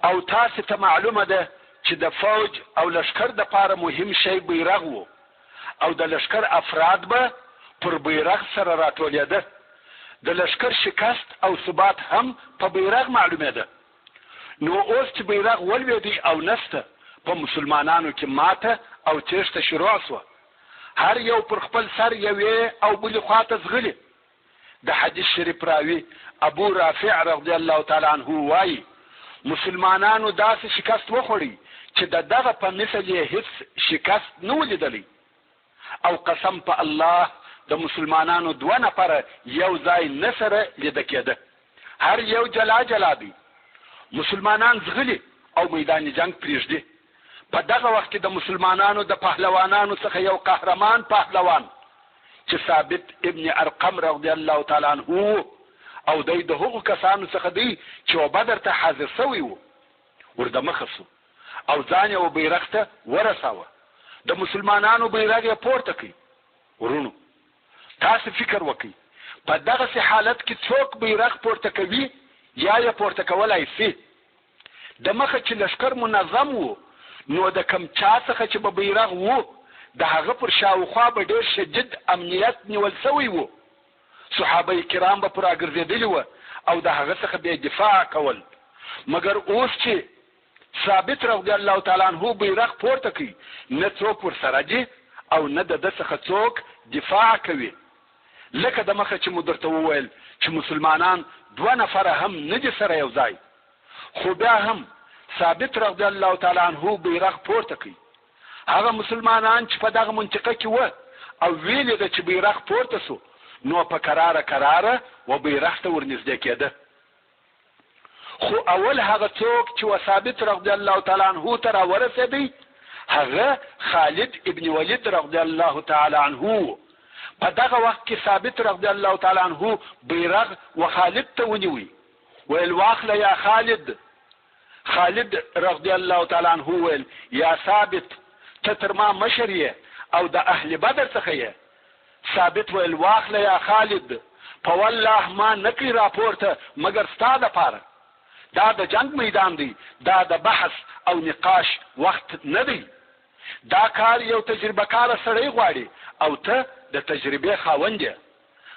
او تاسو ته معلومه ده چې د فوج او لشکر د پاره مهم شی بیرغ وو او د لشکر افراد به پر بیرغ سره راټولېده. د لشکر شکست او ثبات هم په بیرغ معلومه ده. نو اوس چې بیرغ ولوېدی او نسته، په مسلمانانو کې ماته او تېښته شروع شوه. هر یو پر خپل سر یوې او بلې خواته ځغلي. د حدیث شریف راوي ابو رافع رضی الله تعالی عنه وایي مسلمانانو داسې شکست وخوړی چې دغه په مثل یې هیڅ شکست نه ولیدلی. او قسم په الله د مسلمانانو 2 نفره یو ځای نه سره لیده کېده، هر یو جلا جلا دی. مسلمانان ځغلي او میدان جنگ پرېږدي. په دغه وخت کې د مسلمانانو د پهلوانانو څخه یو قهرمان پهلوان چې ثابت ابن ارقم رضی الله تعالی عنه او د هغو کسانو څخه دی چې بدر ته حاضر شوی وو، ورته مخه شو او ځان یې بیرغ ته ورساوه. د مسلمانانو بیرغ یې پورته کړ. ورونو تاسو فکر وکړئ، په دغه حالت کې څوک بیرغ پورته کوي یا یې پورته کولای شي؟ د مخه چې لشکر منظم وو، نو د کم چا څخه چې به بیرغ وو د هغه پر شاوخوا به ډېر شدید امنیت نیول شوی وو. صحابه کرام به پر راګرځېدلي وو او د هغه څخه به دفاع کول. مګر اوس چې ثابت رضی الله تعالی عنه بیرغ پورته کوي، نه څوک ورسره دي او نه د ده څخه څوک دفاع کوي. لکه د مخه چې مو درته وویل چې مسلمانان 2 نفره هم نه دي سره یو ځای، خو بیا هم ثابت رضی الله تعالی عنه بیرغ پورته کوي. هغه مسلمانان چې په دغه منطقه کې وو او ویلې ده چې بیرغ پورته سو، نو په قراره و بیرغ ته ورنږدې کېده. خو اول هغه څوک چې ثابت رضی الله تعالی عنه ته راورسېدی هغه خالد ابن ولید رضی الله تعالی عنه. په دغه وخت کې ثابت رضی الله تعالی عنه بیرغ و خالد ته ونیوی، ویل واخله یا خالد. خالد رضی الله تعالی عنه ویل یا ثابت ته تر ما مشر یې او د اهل بدر څخه یې. ثابت ویل واخله یا خالد، په والله ما نکړي راپورته مګر ستا دپاره. دا د جنگ میدان دی، دا د بحث او نقاش وخت نه دی. دا کار یو تجربه کار سړی غواړي او ته د تجربه خاوند یې.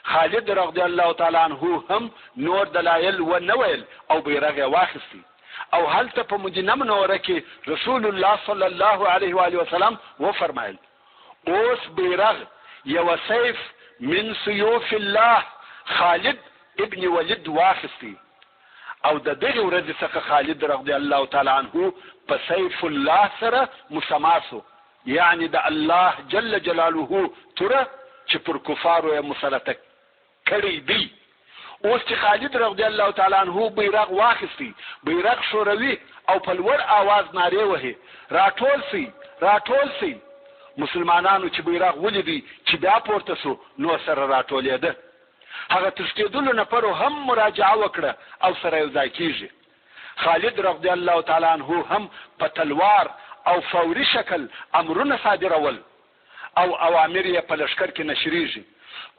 خالد رضی الله تعالی عنه هم نور دلایل و نه ویل او بیرغ یې واخیستی. او هلته په مدینه منوره کې رسول الله صلی الله علیه و آله وسلم و فرمایل اوس بیرغ یو سیف من سیوف الله خالد ابن ولید واخیستی. او د دغه ورځې څخه خالد رضی الله تعالی عنه په سیف الله سره مسماسو، یعنی د الله جل جلاله توره چې پر کفارو یې مسلطه کړی دی. اوس چې خالد رضی الله تعالی عنه بیرغ واخیستی، بیرغ شوروي او په لوړ आवाज نارې وهي راټول سي. مسلمانانو چې بیرغ ولیدي چې بیا پورته سو، نو سره راټولېده. هغه تښتېدلو نفرو هم مراجعه وکړه او سره یو ځای کېږي. خالد رضی الله تعالی عنه هم په تلوار او فوري شکل امرونه صادرول او اوامر یې په لشکر کې نشریږي.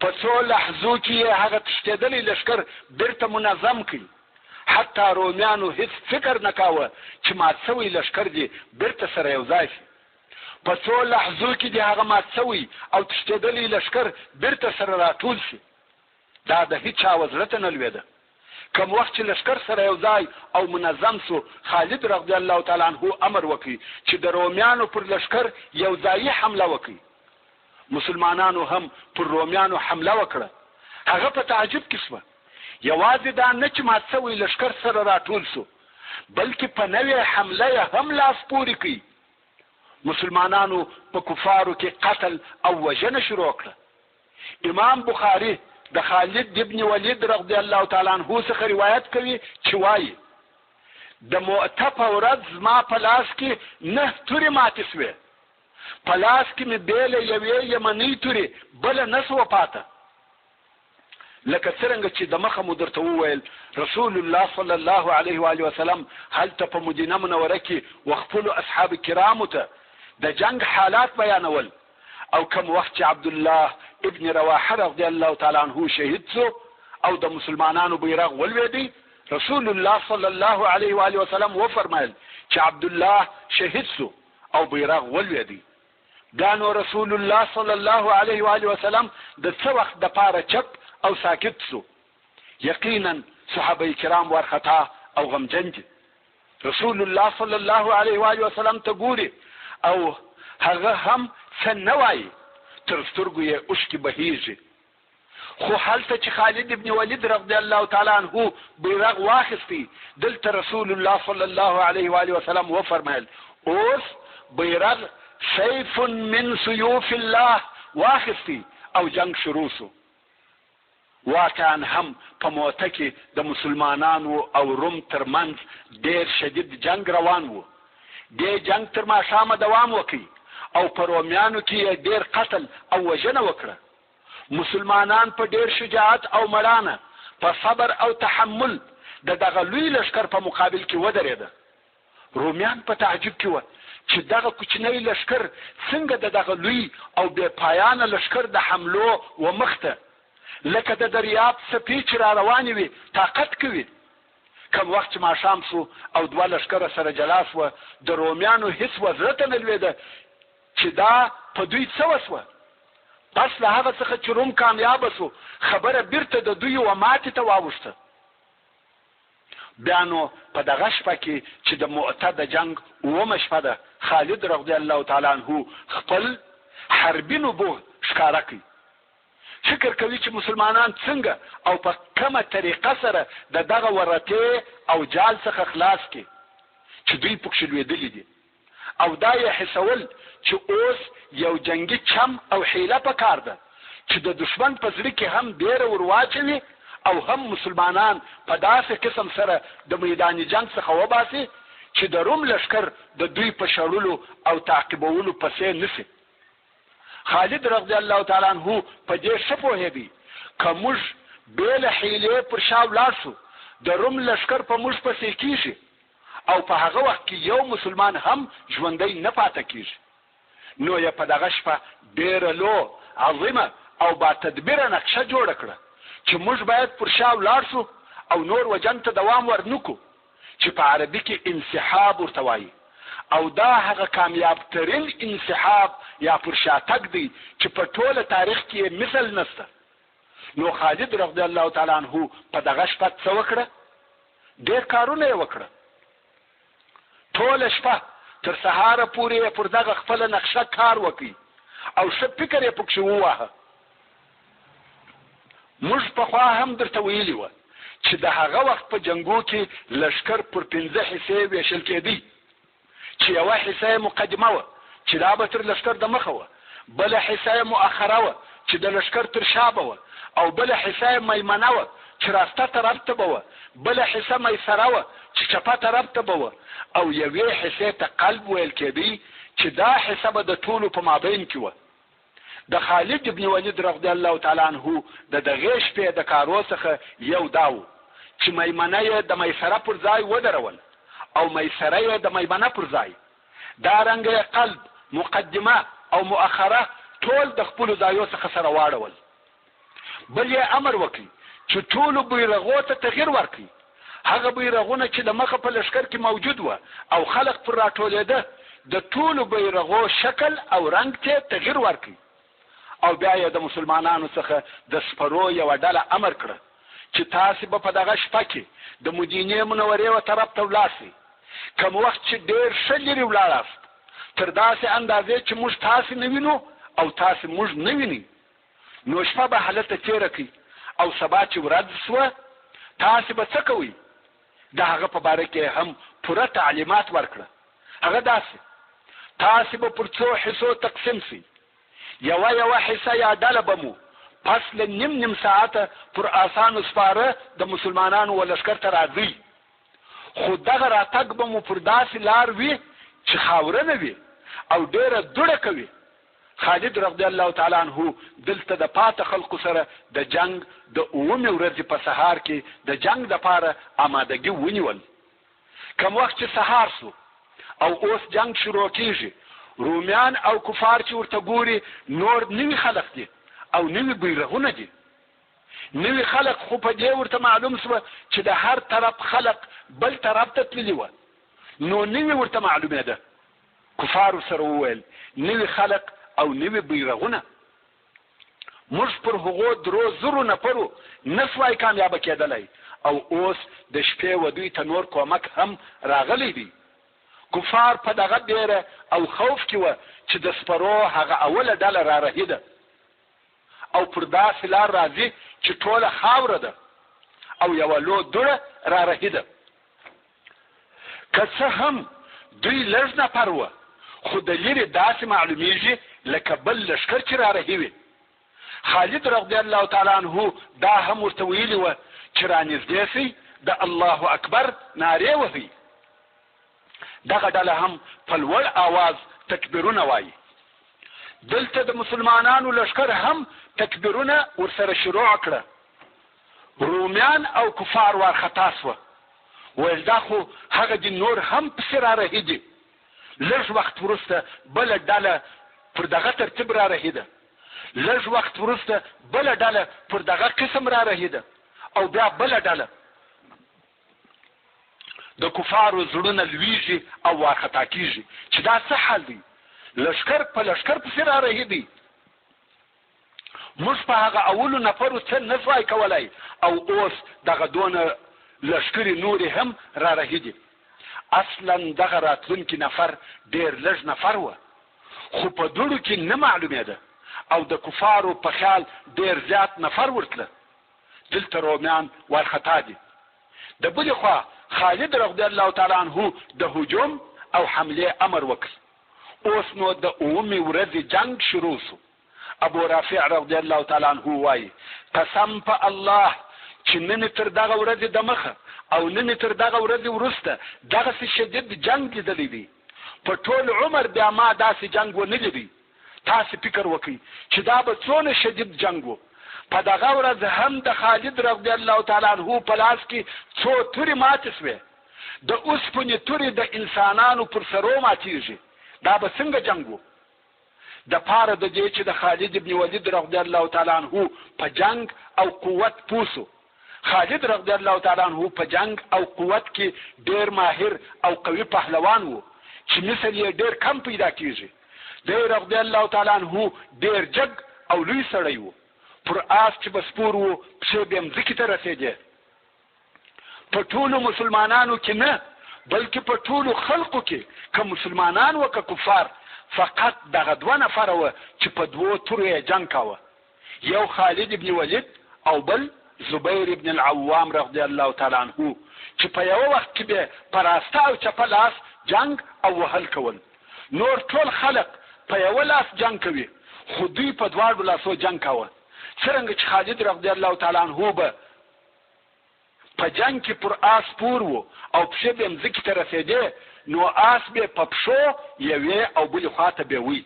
په څو لحظو کې هغه تښتېدلی لشکر بیرته منظم کړي. حتی رومیانو هیڅ فکر نه کاوه چې مات سوی لشکر دې بیرته سره یو ځای شي. په څو لحظو کې دې هغه مات سوی او تښتېدلی لشکر بیرته سره راټول شي. دا د هیڅ چا وزړه ته نه لوېده. کوم وخت چې لشکر سره یو ځای او منظم سو، خالد رضی الله تعالی عنه امر وکړي چې د رومیانو پر لشکر یو ځای حمله وکړي. مسلمانانو هم پر رومیانو حمله وکړه. هغه په تعجب کې شوه. یوازې دا نه چې مات سوی لشکر سره راټول سو، بلکې په نوې حمله هم لاس پورې کړي. مسلمانانو په کفارو کې قتل او وژنه شروع کړه. امام بخاری د خالد ابن ولید رضی الله تعالی عنه څخه روایت کوي چې وایي د مؤته په ورځ زما په لاس کې 9 تورې ماتې سوې. په لاس کې مې بیله یوې یمنۍ تورې بله نه سوه پاته. لکه څرنګه چې د مخه مو درته وویل رسول الله صلی الله علیه و آله وسلم هلته په مدینه منوره کې وخپلو اصحاب کرامو ته د جنگ حالات بیانول. او کوم وخت چې عبدالله ابن رواحه رضی الله تعالی عنه شهید سو او د مسلمانانو بیرغ ولوېدی، رسول الله صلی الله علیه و آله وسلم وفرمایل چې عبد الله شهید سو او بیرغ ولوېدی. دا نو رسول الله صلی الله علیه و آله وسلم د څه وخت د پاره چپ او ساکت سو. یقینا صحابه کرام ورخطا او غمجن دي. رسول الله صلی الله علیه و آله وسلم ته ګوري او هغه هم څه نه وایي، تر سترګو یې اوښکې بهیږي. خو هلته چې خالد ابن ولید رضی الله تعالی عنه بیرغ واخیستی، دلته رسول الله صلی الله علیه و آله وسلم وفرمایل اوس بیرغ سیف من سیوف الله واخیستی او جنگ شروع سو. واقعا هم په موته کې د مسلمانانو او روم ترمنځ ډیر شدید جنگ روان وو. دې جنگ تر ماښامه دوام وکړي او په رومیانو کې ډیر قتل او وژنه وکړه. مسلمانان په ډیر شجاعت او مړانه په صبر او تحمل د دغه لوی لښکر په مقابل کې ودرېده. رومیان په تعجب کې وو چې دغه کوچنی لښکر څنګه د دغه لوی او بې پایانه لښکر د حملو و مخته لکه د دریاب څپې چې را روانې وي طاقت کوي. کم وخت چې ماښام شو او دوه لښکره سره جلا شوه، د رومیانو هیڅ وزره ته نه لوېده چې دا په دوی څه وشوه. پس له هغه څخه چې روم کامیابه شو، خبره بیرته د دوی و ماتې ته واوښته. بیا نو په دغه شپه کې چې د مؤته د جنگ اومه شپه ده، خالد رضی الله تعالی عنه خپل حربي نبوغ ښکاره کوي. فکر کوي چې مسلمانان څنګه او په کومه طریقه سره د دغه ورتې او جال څخه خلاص کړي چې دوی پکښې لوېدلي دي، او دا یې حسول چې اوس یو جنگي چم او حیله پکار ده چې د دشمن په زړه کې هم بیره ور واچوي او هم مسلمانان په داسې قسم سره د میدان جنگ څخه وباسي چې د روم لښکر د دوی په شړلو او تعقیبولو پسې نشي. خالد رضی الله تعالی عنه په دې ښه پوهېدی که موږ بې له حیلې پر شا ولاړ شو، د روم لښکر په موږ پسې کېږي او په هغه وخت کې یو مسلمان هم ژوندی نه پاته کېږي. نو یې په دغه شپه ډېره لو عظیمه او با تدبیره نقشه جوړه کړه چې موږ باید پر شا ولاړ شو او نور وجن ته دوام ورنکو، چې په عربي کې انسحاب ورته وایي، او دا هغه کامیاب ترین انسحاب یا پر شاتګ دی چې په ټوله تاریخ کې مثل نشته. نو خالد رضی الله تعالی عنه په دغه شپه څه وکړه؟ ډېر کارونه یې وکړه. ټوله شپه تر سهاره پورې پر دغه خپله نقشه کار وکړي او ښه فکر یې پکښې وواهه. موږ پخوا هم درته ویلي وه چې د هغه وخت په جنګو کې لښکر پر 5 حصې ویشل کېدی، چې یوه حصه مقدمه وه چې دا به تر لښکر د مخه وه، بله حصه مؤخره وه چې د لښکر تر شا به وه، او بله حصه میمنه وه چې راسته طرف ته به وه، بله حصه میسره وه چې چپه طرف ته به وه، او یوې حصې ته قلب ویل کېدی چې دا حصه به د ټولو په مابین کې وه. د خالد ابن ولید رضی الله تعالی عنه د دغې شپې د کارو څخه یو دا و چې میمنه یې د میسره پر ځای ودرول او میسره یې د میمنه پر ځای. دارنګه قلب، مقدمه او مؤخره ټول د خپلو ځایو څخه سره واړول. بل یې امر وکړي چې ټولو بیرغو ته تغییر ورکړي. هغه بیرغونه چې د مخه په لښکر کې موجود وه او خلق پر راټولېده، د ټولو بیرغو شکل او رنګ ته تغییر ورکړي. او بیا یې د مسلمانانو څخه د سپرو یوه ډله امر کړه چې تاسې به په دغه شپه کې د مدینې منورې و طرف ته ولاړ شئ. کوم وخت چې ډېر ښه لرې ولاړاست، تر داسې اندازې چې موږ تاسې نه وینو او تاسې موږ نه وینئ، نو شپه به هلته تېره کړئ او سبا چې ورځ شوه تاسې به څه کوئ؟ د هغه په باره کې هم پوره تعلیمات ورکړه. هغه داسې تاسې به پر څو حصو تقسیم شئ. یوه حصه یا ډله به مو پس له نیم ساعته پر آسانو سپاره د مسلمانانو و لښکر ته راځئ، خو دغه راتګ به مو پر داسې لار وي چې خاورنه وي او ډېره دوړه کوي. خالد رضی الله تعالی عنه دلته د پاته خلقو سره د جنگ د 9 ورځې په سهار کې د جنگ دپاره آمادګي ونیول. کوم وخت چې سهار سو او اوس جنگ شروع کېږي، رومیان او کفار چې ورته ګوري نور نوي خلق دي او نوي بیرغونه دي. نوی خلق خو په دې ورته معلوم شوه چې د هر طرف خلق بل طرف ته تللي وه، نو نوی ورته معلومېده. کفارو سره وویل نوی خلق او نوی بیرغونه، موږ پر هغو 3,000 نفرو نسوای کامیابه کېدلی، او اوس د شپې و دوی ته نور کومک هم راغلی دی. کفار په دغه بیره او خوف کې وه چې د سپرو هغه اوله ډله را رهیده او پر داسې لار راځي چې ټوله خاوره ده او یوه لو دوړه را رهیده. که څه هم دوی لږ نفر وه، خو د لرې داسې معلومیږي لکه بل لښکر چې را رهي وي. خالد رضی الله تعالی عنه دا هم ورته ویلي وه چې رانږدې سئ د الله اکبر نارې وهئ. دغه ډله هم په لوړ آواز تکبیرونه وایي. دلته د مسلمانانو لښکر هم تکبیرونه ورسره شروع کړه. رومیان او کفار وارخطا سوه، ویل دا خو هغه دي نور هم پسې را رهي دي. لږ وخت وروسته بله ډله پر دغه ترتیب را رهیده، لږ وخت وروسته بله ډله پر دغه قسم را رهیده، او بیا بله ډله. د کفارو زړونه لویږي او وارخطا کیږي چې دا څه حال دی، لښکر په لښکر پسې را رهي دی. موږ په هغه اولو نفرو څه نه سوای کولی، او اوس دغه دونه لښکرې نورې هم را رهي دي. اصلا دغه راتلونکي نفر ډېر لږ نفر وه، خو په دوړو کې نه معلومېده، او د کفارو په خیال ډېر زیات نفر ورتله. دلته رومیان وارخطا دي. د بلې خوا خالد رضی الله تعالی عنه د هجوم او حمله امر وکړ. اوس نو د 9 ورځې جنگ شروع شو. ابو رافع رضی الله تعالی عنه وایي قسم په الله چې نن تر دغه ورځې د مخه او نن تر دغه ورځې وروسته دغسې شدید جنگ لیدلی دی. په ټول عمر بیا ما داسې جنگ ونه لیدی. تاسې فکر وکړئ چې دا به څونه شدید جنگ و. په دغه ورځ هم د خالد رضی الله تعالی عنه په لاس کې څو تورې ماتې سوې. د اوسپنې تورې د انسانانو پر سرو ماتېږي. دا به څنګه جنگ و؟ د پاره د دې چې د خالد ابن ولید رضی الله تعالی عنه په جنگ او قوت پوسو. خالد رضی الله تعالی عنه په جنگ او قوت کې ډېر ماهر او قوي پهلوان وو چې مثل یې ډېر کم پیدا کیږي. دی رضی الله تعالی عنه ډېر جګ او لوی سړی وو. پر آس چې بسپور وو، پښې به مځکې ته رسېدې. په ټولو مسلمانانو کې نه، بلکې په ټولو خلقو کې، که مسلمانان و که کفار، فقط دغه 2 نفره وه چې په 2 تورو یې جنګ کاوه. یو خالد ابن ولید او بل زبیر ابن العوام رضی الله تعالی عنه، چې په یو وخت کې به په راسته او چپه لاس جنگ او وهل کول. نور ټول خلق په یو لاس جنگ کوي، خو دوی په 2 لاسو جنگ کاوه. څرنګه چې خالد رضی الله تعالی عنه به په جنگ کې پر آس پور وو او پښې به مځکې ته رسېدې، نو آس به په پښو یوې او بلې خوا ته به وي.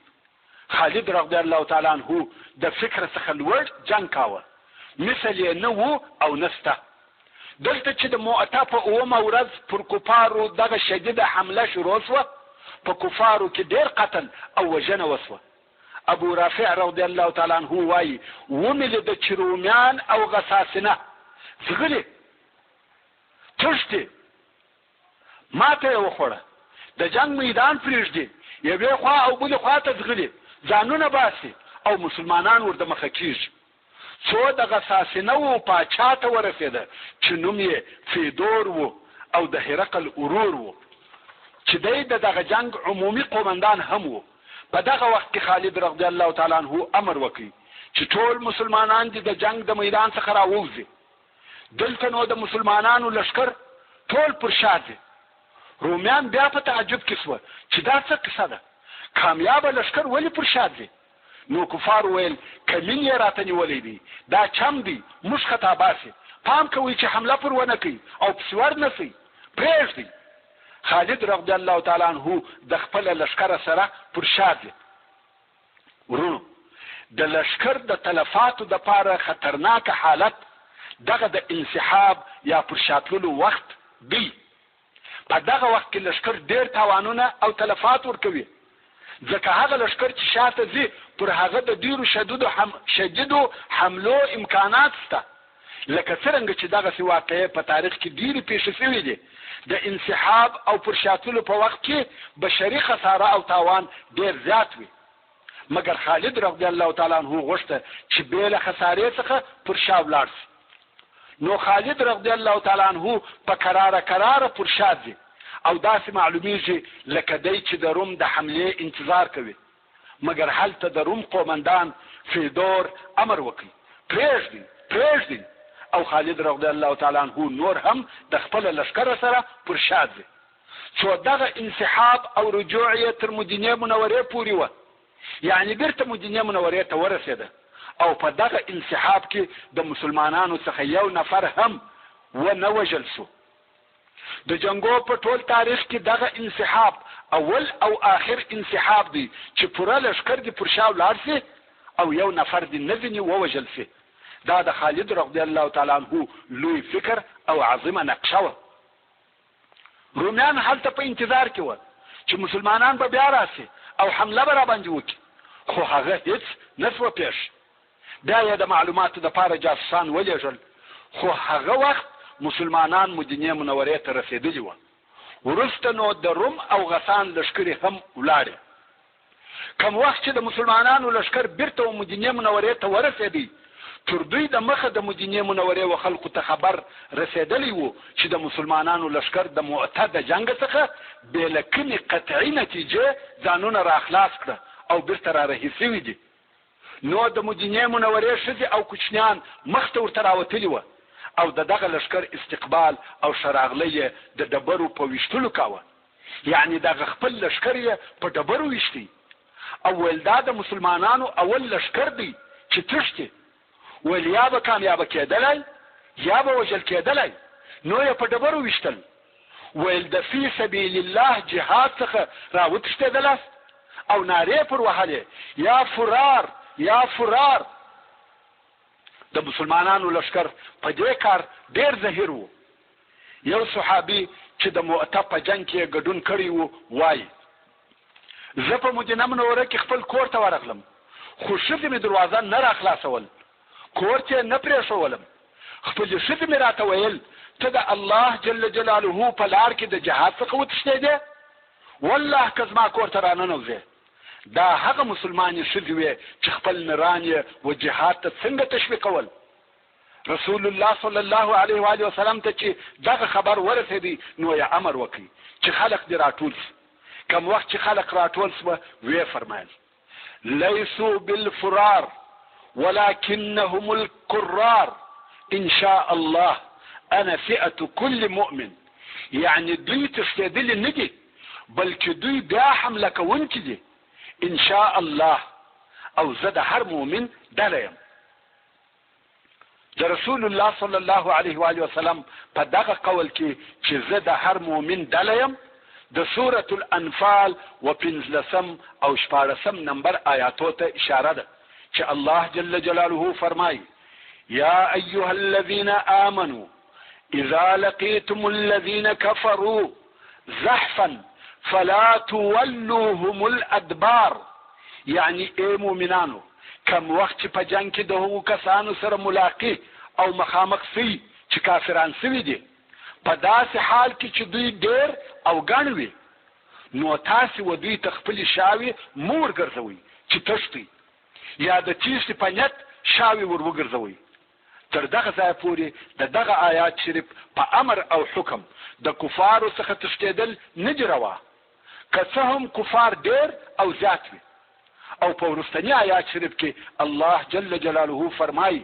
خالد رضی الله تعالی عنه د فکر څخه لوړ جنگ کاوه، مثل یې نه وو او نسته. دلته چې د مؤته په 9مه ورځ پر کفارو دغه شدیده حمله شروع شوه، په کفارو کې ډېر قتل او وژنه وسوه. ابو رافع رضی الله تعالی عنه وایي ومې لیده چې رومیان او غساسنه ځغلي تښتي، ماته یې وخوړه، د جنگ میدان پرېږدي، یوې خوا او بلې خوا ته ځغلي، ځانونه باسي او مسلمانان ورته مخه کېږي. څو د غساسنه و پاچا ته ورسېده چې نوم یې فیدور و او د هرقل ورور و، چې دی د دغه جنگ عمومي قومندان هم و. په دغه وخت کې خالد رضی الله تعالی عنه امر وکړي چې ټول مسلمانان دې د جنگ د میدان څخه راووځي. دلته نو د مسلمانانو لښکر ټول پر شا ځي. رومیان بیا په تعجب کې سوه چې دا څه قصه ده، کامیابه لښکر ولې پر شا ځي؟ نو کفار ویل کمین یې راته نیولی دی، دا چم دی، موږ خطا باسي، پام کوئ چې حمله پر ونه کوي او پسې ور نه سئ، پرېږدئ. خالد رضی الله تعالی عنه د خپله لښکره سره پر شا ځي. ورونو، د لښکر د تلفاتو دپاره خطرناکه حالت دغه د انسحاب یا پر شاتللو وخت دی. په دغه وخت کې لښکر ډېر تاوانونه او تلفات ورکوي، ځکه هغه لښکر چې شاته ځي پر هغه د ډېرو شدیدو حملو امکانات شته. لکه څرنګه چې دغسې واقعې په تاریخ کې ډېرې پیښې شوې دي. د انسحاب او پر شاتلو په وخت کې بشري خساره او تاوان ډېر زیات وي، مګر خالد رضی الله تعالی عنه غوښته چې بې له خسارې څخه پر شا ولاړ شي. نو خالد رضی الله تعالی عنه په کراره پر شا ځي او داسې معلومیږي لکه دی چې د روم د حملې انتظار کوي، مګر هلته د روم قومندان فیدور امر وکړي پرېږدئ او خالد رضی الله تعالی عنه نور هم د خپل لښکر سره پر شا ځي. څو دغه انسحاب او رجوع یې تر مدینې منورې پورې وه، یعنی بیرته مدینې منورې ته ورسېده او په دغه انسحاب کې د مسلمانانو څخه یو نفر هم ونه وژل شو. د جنګو په ټول تاریخ کې دغه انسحاب اول او آخر انسحاب دی چې پوره لښکر دې پر شا ولاړ شي او یو نفر دې نه ځینې ووژل شي. دا د خالد رضی الله تعالی عنه لوی فکر او عظیمه نقشه وه. رومیان هلته په انتظار کې وه چې مسلمانان به بیا راسي او حمله به راباندې وکړي، خو هغه هیڅ نه شوه پیښ. بیا یې د معلوماتو دپاره جاسوسان ولېږل، خو هغه وخت مسلمانان مدینې منورې ته رسېدلي وه. وروسته نو د روم او غسان لښکرې هم ولاړې. کوم وخت چې د مسلمانانو لښکر بیرته مدینې منورې ته ورسېدی، تر دوی د مخه د مدینې منورې و خلکو ته خبر رسېدلی و چې د مسلمانانو لښکر د معته د جنګ څخه بې له کومې قطعي نتیجې ځانونه راخلاص کړه او بیرته رارهي سوي دي. نو د مدینې منورې ښځې او کوچنیان مخ ته ورته راوتلي وه او د دغه لښکر استقبال او شراغله یې د ډبرو په ویشتلو کاوه، یعنی دغه خپل لښکر یې په ډبرو ویشتی او ویل دا د مسلمانانو اول لښکر دی چې تښتي، ویل یا به کامیابه کېدلی یا به وژل کېدلی، نو یې په ډبرو ویشتل. ویل د فی سبیل الله جهاد څخه راوتښتېدلاست او نارې پر وهلې یا فرار یا فرار. د مسلمانانو لښکر په دې کار ډېر زهیر و. یو صحابي چې د معته په جنګ کې ګډون کړی و وایي، زه په مدینه منوره کې خپل کور ته ورغلم، خو ښځې مې دروازه نه راخلاصول، کور ته نه پرېښولم. خپلې ښځې مې راته ویل ته د الله جل جلاله په لار کې د جهاد څخه وتښتېدې؟ والله که زما کور ته راننوځې. دا هغه مسلمانې ښځې وې چې خپل نران یې و جهاد ته څنګه تشویقول. رسول الله صلی الله علیه و آله وسلم ته چې دغه خبر ورسېدی نو یې امر وکړي چې خلق دې راټول شي. کوم وخت چې خلق راټول شوه ویې فرمایل لیسوا بالفرار ولكنهم الكرار ان شاء الله انا فئة كل مؤمن. یعنی دوی تښتېدلي نه دي بلکې دوی بیا حمله کوونکي دي ان شاء الله، او زه د هر مؤمن ډله یم. د رسول الله صلی الله علیه و آله وسلم په دغه قول کې چې زه د هر مؤمن ډله یم د سورة الانفال و 15 او 14 نمبر آیاتو ته اشاره ده چې الله جل جلاله فرمایي یا ایها الذین آمنوا اذا لقيتم الذين كفروا زحفا فلا تولوهم الادبار. یعنی ای مؤمنانو کم وخت چې په جنګ کې د هغو کسانو سره ملاقات او مخامخ شئ چې کافران شوي دي، په داسې حال کې چې دوی ډېر او ګڼ وي، نو تاسې و دوی ته خپلې شاوې مه ورګرځوئ چې تښتئ، یا د تیښتې په نیت شاوې ور وګرځوئ. تر دغه ځای پورې د دغه آیات شریف په امر او حکم د کفارو څخه تښتېدل نه دي روا، که څه هم کفار ډېر او زیات وي. او په وروستني آیات شریف کې الله جل جلاله فرمایي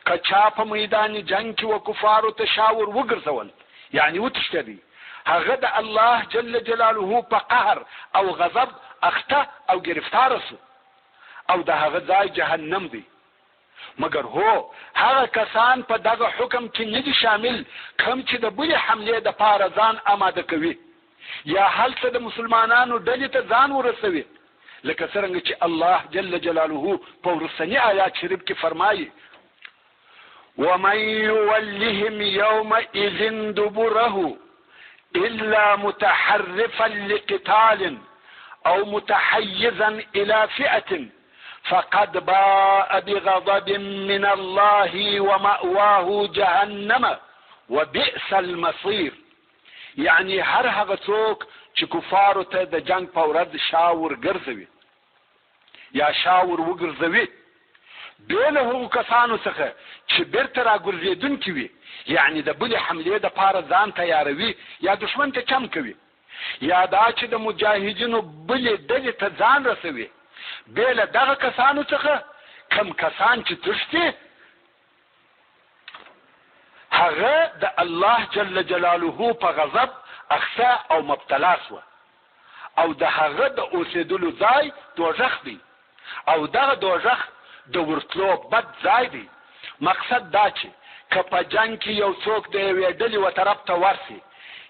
که چا په میدان جنګ کې و کفارو ته شا ور وګرځول یعنی وتښتېدی، هغه د الله جل جلاله په قهر او غضب اخته او گرفتار شو او د هغه ځای جهنم دی. مگر هو هغه کسان په دغه حکم کې نه دي شامل کوم چې د بلې حملې د پاره ځان آماده کوي یا هلته د مسلمانانو ډلې ته ځان ورسوي، لکه څرنګه چې الله جل جلاله په وروستني آیات شریف کې فرمایي ومن يولهم يومئذ دبره إلا متحرفا لقتال أو متحيزا إلى فئة فقد باء بغضب من الله ومأواه جهنم وبئس المصير. یعنی هر هغه څوک چې کفارو ته د جنگ په ورځ شاور ګرځوي یا شاور وګرځوي بې له هغو کسانو څخه چې بیرته راګرځېدونکي وي، یعنی د بلې حملې دپاره ځان تیاروي یا دښمن ته چم کوي، یا دا چې د مجاهدینو بلې ډلې ته ځان رسوي، بې له دغه کسانو څخه کم کسان چې تښتي هغه د الله جل جلاله په غضب اخته او مبتلا سوه، او د هغه د اوسېدلو ځای دوژخ دی، او دغه دوژخ د ورتلو بد ځای دی. مقصد دا چې که په جنگ کې یو څوک د یوې ډلې و طرف ته ورسي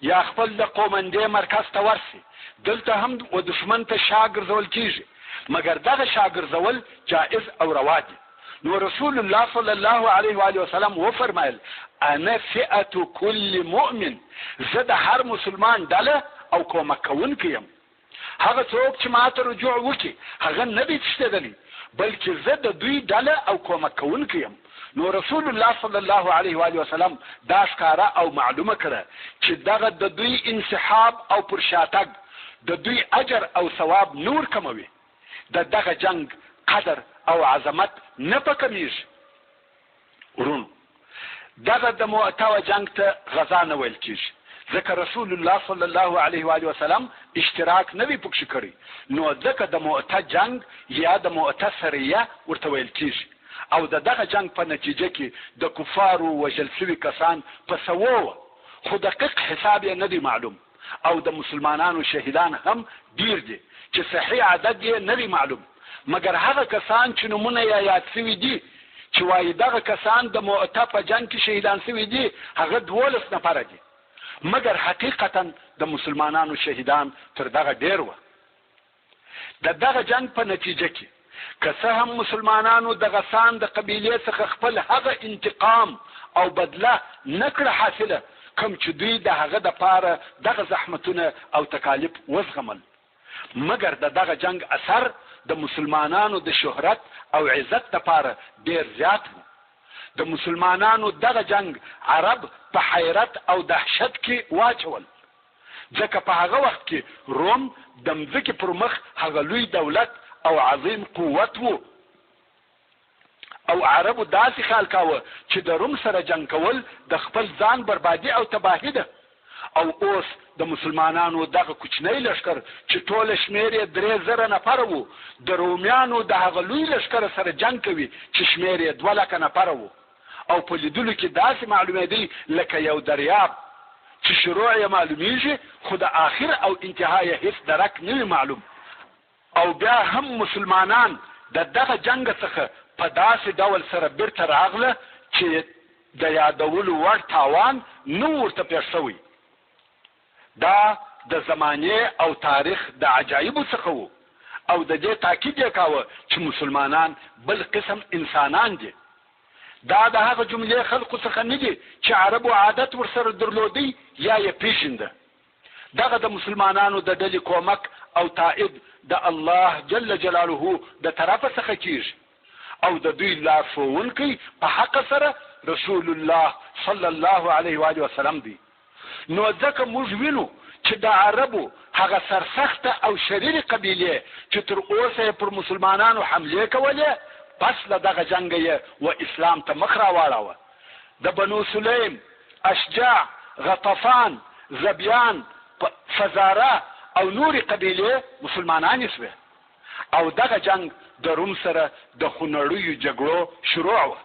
یا خپل د قومندې مرکز ته ورسي، دلته هم و دښمن ته شا ګرځول کېږي، مګر دغه شا ګرځول جائز او روا دي. نو رسول الله صلی الله علیه و آله وسلم وفرمایل انا فئة کل مؤمن، زه د هر مسلمان ډله او کومک کوونکی یم. هغه څوک چې ماته رجوع وکړي هغه نه دی تښتېدلی، بلکې زه د دوی ډله او کومک کوونکی یم. نو رسول الله صلی الله علیه و آله وسلم دا ښکاره او معلومه کړه چې دغه د دوی انسحاب او پر شاتګ د دوی اجر او ثواب نور کموي، د دغه جنگ قدر او عظمت نه پکمیږي. ورونو، دغه د مؤته جنگ ته غزا نه ویل کېږي، ځکه رسول الله صلی الله علیه و آله وسلم اشتراک نه وي پکښې کړی، نو ځکه د مؤته جنگ یا د مؤته سریه ورته ویل کېږي. او د دغه جنگ په نتیجه کې د کفارو وژل شوي کسان په سوه، خو دقیق حساب یې نه دی معلوم، او د مسلمانانو شهیدان هم ډیر دي چې صحیح عدد یې نه دی معلوم، مګر هغه کسان چې نومونه یې یاد شوي دي چې وایي دغه کسان د مؤته په جنگ کې شهیدان شوي دي هغه 12 نفره دي، مګر حقیقتا د مسلمانانو شهیدان تر دغه ډیر وه. د دغه جنگ په نتیجه کې که څه هم مسلمانانو د غسان د قبیلې څخه خپل هغه انتقام او بدله نه کړه حاصله کوم چې دوی د هغه دپاره دغه زحمتونه او تکالیف وزغمل، مګر د دغه جنگ اثر د مسلمانانو د شهرت او عزت دپاره ډیر زیات و. د مسلمانانو دغه جنگ عرب په حیرت او دهشت کې واچول، ځکه په هغه وخت کې روم د مځکې پر مخ هغه لوی دولت او عظیم قوت وو، او عربو داسې خیال کاوه چې د روم سره جنگ کول د خپل ځان بربادي او تباهي ده. او اوس د مسلمانانو دغه کوچنی لشکر چې ټوله شمیر یې 3000 نفره وو د رومیانو د هغه لوی لشکر سره جنگ کوي چې شمیر یې 200,000 نفره وو، او په لیدلو کې داسې معلومېدی لکه یو دریاب چې شروع یې معلومیږي خو د آخر او انتها یې هیڅ درک نه وي معلوم. او بیا هم مسلمانان د دغه جنگ څخه په داسې ډول سره بیرته راغله چې د یادولو وړ تاوان نه ورته پېښ شوی. دا د زمانې او تاریخ د عجایبو څخه وو، او د دې تاکید یې کاوه چې مسلمانان بل قسم انسانان دي. دا د هغه جملې خلقو څخه نه دي چې عربو عادت ورسره درلودی یا یې پیژنده. دغه د مسلمانانو د ډلې کومک او تائید د الله جل جلاله د طرفه څخه کیږي، او د دوی لارښوونکی په حق سره رسول الله صلی الله علیه و آله وسلم دی. نو ځکه موږ وینو چې د عربو هغه سرسخته او شریرې قبیلې چې تر اوسه پر مسلمانانو حملې کولې، پس له دغه جنګ یې و اسلام ته مخ راواړاوه. د بنو سلیم، اشجاع، غطفان، زبیان، فزاره او نورې قبیلې مسلمانانې سوې، او دغه جنگ د روم سره د خونړیو جګړو شروع وه.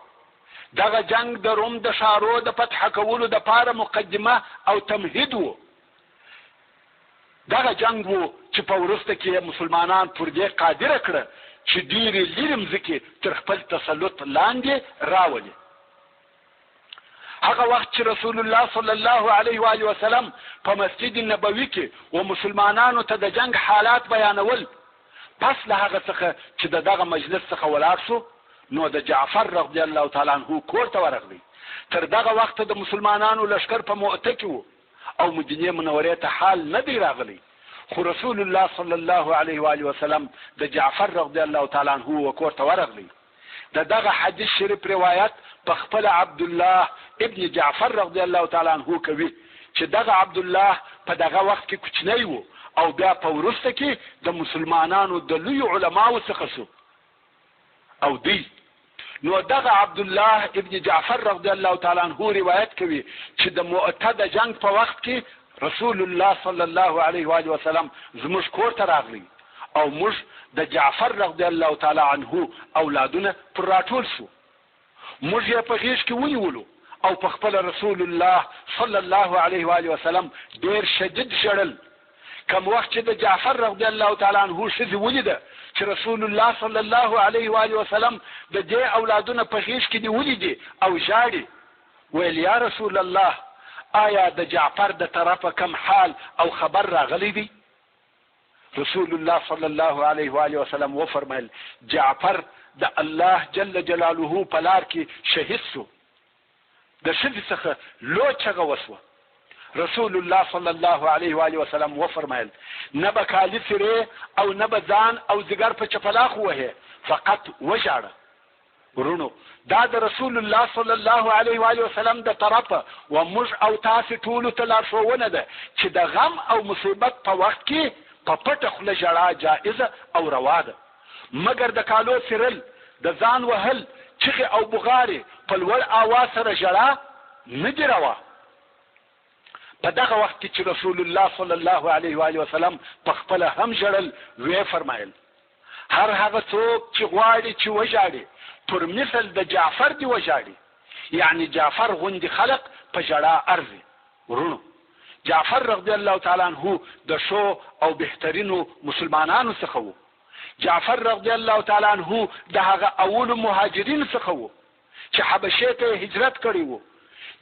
دغه جنگ د روم د ښارو د فتح کولو دپاره مقدمه او تمهید و. دغه جنگ و چې په وروسته کې مسلمانان پر دې قادره کړه چې ډېرې لرې مځکې تر خپل تسلط لاندې راولي. هغه وخت چې رسول الله صلی الله علیه و آله وسلم په مسجد نبوي کې و مسلمانانو ته د جنگ حالات بیانول، پس له هغه څخه چې دغه مجلس څخه ولاړ شو، نو د جعفر رضی الله تعالی عنه کور ته ورغلی. تر دغه وخت د مسلمانانو لشکر په مؤته کې و، او مدینې منورې ته حال نه دی راغلی، خو رسول الله صلی الله علیه و آله وسلم د جعفر رضی الله تعالی عنه وکور ته ورغلی. دغه حدیث شریف روایت په خپل عبد الله ابن جعفر رضی الله تعالی عنه کوي چې دغه عبد الله په دغه وخت کې کوچنی وو او بیا په وروسته کې د مسلمانانو د لوی علماو څخه شو او دی. نو دغه عبد الله ابن جعفر رضی الله تعالی عنه روایت کوي چې د مؤته د جنگ په وخت کې رسول الله صلی الله علیه و آله وسلم زموږ کور ته راغلی او موږ د جعفر رضی الله تعالی عنه اولادونه پر راټول شو. موږ یې په غیږ کې ونیولو او په خپل رسول الله صلی الله علیه و آله وسلم ډیر شدید ژړل. کوم وخت چې د جعفر رضی الله تعالی عنه ښځې ولیده چې رسول الله صلی الله علیه و آله وسلم د دې اولادونه په غیږ کې دی ولیدي او ژاړي، ویل یا رسول الله آیا د جعفر د طرفه کم حال او خبر راغلی دی؟ رسول الله صلی الله علیه و آله وسلم وفرمایل جعفر د الله جل جلاله په لار کې شهید شو. د ښځې څخه لو چغه وسوه. رسول الله صلی الله علیه و آله وسلم وفرمایل نه به کالي سرې او نه به ځان او ځګر په چپلاخ وهې، فقط وژاړه. ورونو دا د رسول الله صلی الله علیه و آله وسلم د طرفه و موږ او تاسو ټولو ته لارښوونه ده چې د غم او مصیبت په وخت کې په پټه خوله ژړا جائزه او روا ده، مګر د کالو سرل، د ځان وهل، چغې او بغارې په لوړ آواز سره ژړا نه دي روا. په دغه وخت کې چې رسول الله صلی الله علیه و آله وسلم په خپله هم ژړل، ویې فرمایل هر هغه څوک چې غواړي چې وژاړي پر مثل د جعفر دی وژاړي، یعنی جعفر غوندې خلق په ژړا ارزي. ورونو جعفر رضی الله تعالی عنه د شو او بهترینو مسلمانانو څخه وو. جعفر رضی الله تعالی عنه د هغه اولو مهاجرین څخه وو چې حبشې ته هجرت کړی وو.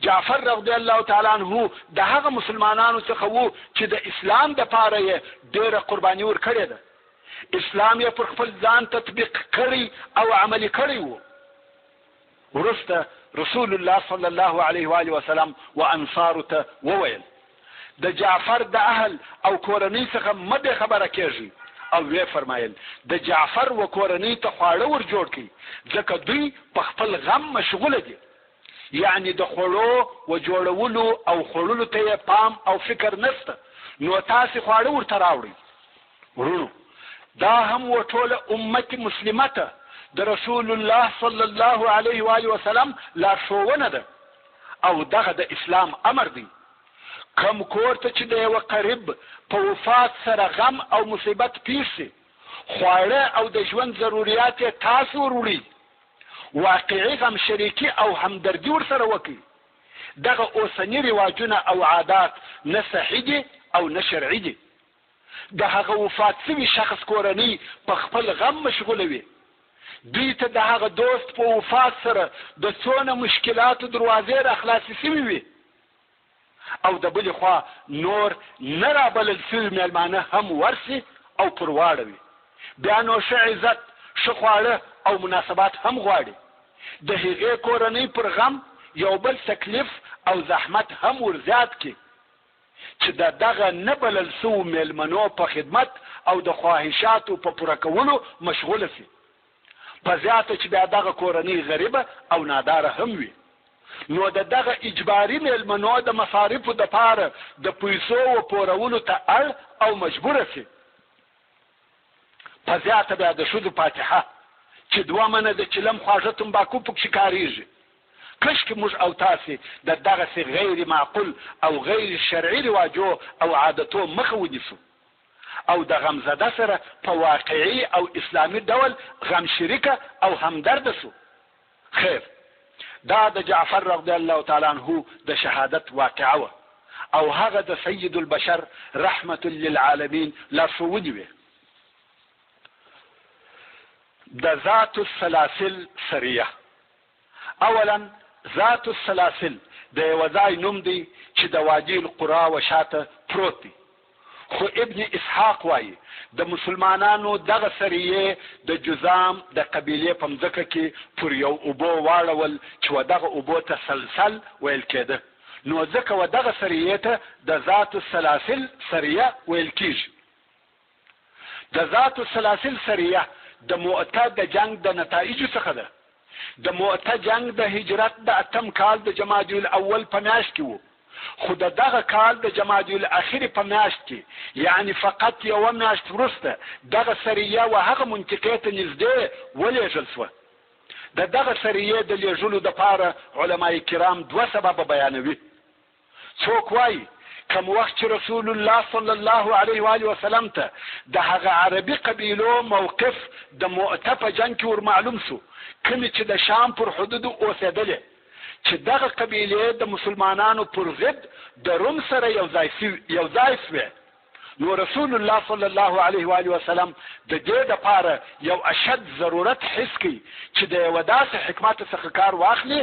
جعفر رضی الله تعالی عنه د هغه مسلمانانو څخه وو چې د اسلام د پاره یې ډېره قرباني ورکړې ده. اسلام یې پر خپل ځان تطبیق کړی او عملي کړی وو. وروسته رسول الله صلی الله علیه و آله وسلم و انصارو ته وویل د جعفر د اهل او کورنۍ څخه مه بې خبره کېږي او وی فرمایل د جعفر و کورنۍ ته خواړه ور جوړ کړي ځکه دوی په خپل غم مشغوله دي، یعنی د خوړو و جوړولو او خوړلو ته یې پام او فکر نشته، نو تاسې خواړه ورته راوړئ. ورونو دا هم و ټوله امت مسلمه ته د رسول الله صلی الله علیه و آله وسلم لارښوونه ده او دغه د اسلام امر دی. کم کور ته چې د یوه قریب په وفات سره غم او مصیبت پیښ شي، خواړه او د ژوند ضروریات یې تاسو وروړئ، واقعي غم شریکي او همدردي ورسره وکړي. دغه اوسني رواجونه او عادات نه صحیح دي او نه شرعي دي. د هغه وفات شوي شخص کورنۍ په خپل غم مشغوله وي، دوی ته د هغه دوست په وفات سره د څونه مشکلاتو دروازې را خلاصې شوي وي، او د بلې خوا نور نه رابلل شوي میلمانه هم ورسي او پر واړوي. بیا نو ښه عزت، ښه خواړه او مناسبات هم غواړي. د هغې کورنۍ پر غم یو بل تکلیف او زحمت هم ورزیات کړي چې د دغه نه بلل شوو میلمنو په خدمت او د خواهشاتو په پوره کولو مشغوله شي، په زیاته چې بیا دغه کورنۍ غریبه او ناداره هم وي. نو د دغه اجباري میلمنو د مصارفو دپاره د پیسو و پورولو ته اړ او مجبوره شي. په زیاته بیا د ښځو فاتحه چې 2 منه د چلم خواږه تنباکو پکښې کارېږي. کشکې موږ او تاسې د دغسې غیر معقول او غیر شرعي رواجو او عادتو مخه ونیسو او د غمزده سره په واقعي او اسلامي ډول غم شریکه او همدرده سو. خیر دا د جعفر رضی الله تعالی عنه د شهادت واقعه وه او هغه د سید البشر رحمت للعالمین لارښوونې وې. د ذات السلاسل سریه. اولا ذات السلاسل د یوه ځای نوم دی چې د وادي القرا و شاته پروت دی، خو ابن اسحاق وایي د مسلمانانو دغه سریه د جذام د قبیلې په مځکه کې پر یو اوبو واړول چې و دغه اوبو ته سلسل ویل کېده، نو ځکه و دغه سریه ته د ذات السلاسل سریه ویل کېږي. د ذات السلاسل سریه د مؤته د جنگ د نتایجو څخه ده. د مؤته جنگ د هجرت د 8 کال د جمادی الاول په میاشت کې وو، خو دغه کال د جمادی الاخر په میاشت کې یعنی فقط یو میاشت وروسته دغه سریه و هغه منطقې ته نږدې ولېږل شوه. دغه سریه د لیږلو دپاره علماء کرام 2 سبب بیانوي. څوک وایي کوم وخت چې رسول الله صلی الله علیه و آله وسلم ته د هغه عربي قبیلو موقف د مؤته په جنګ کې ور معلوم شو، کومې چې د شام پر حدودو اوسېدلې، چې دغه قبیلې د مسلمانانو پر ضد د روم سره یو ځای شوې، نو رسول الله صلی الله علیه و آله وسلم د دې دپاره یو اشد ضرورت حس کړي چې د یوه داسې حکمت څخه کار واخلي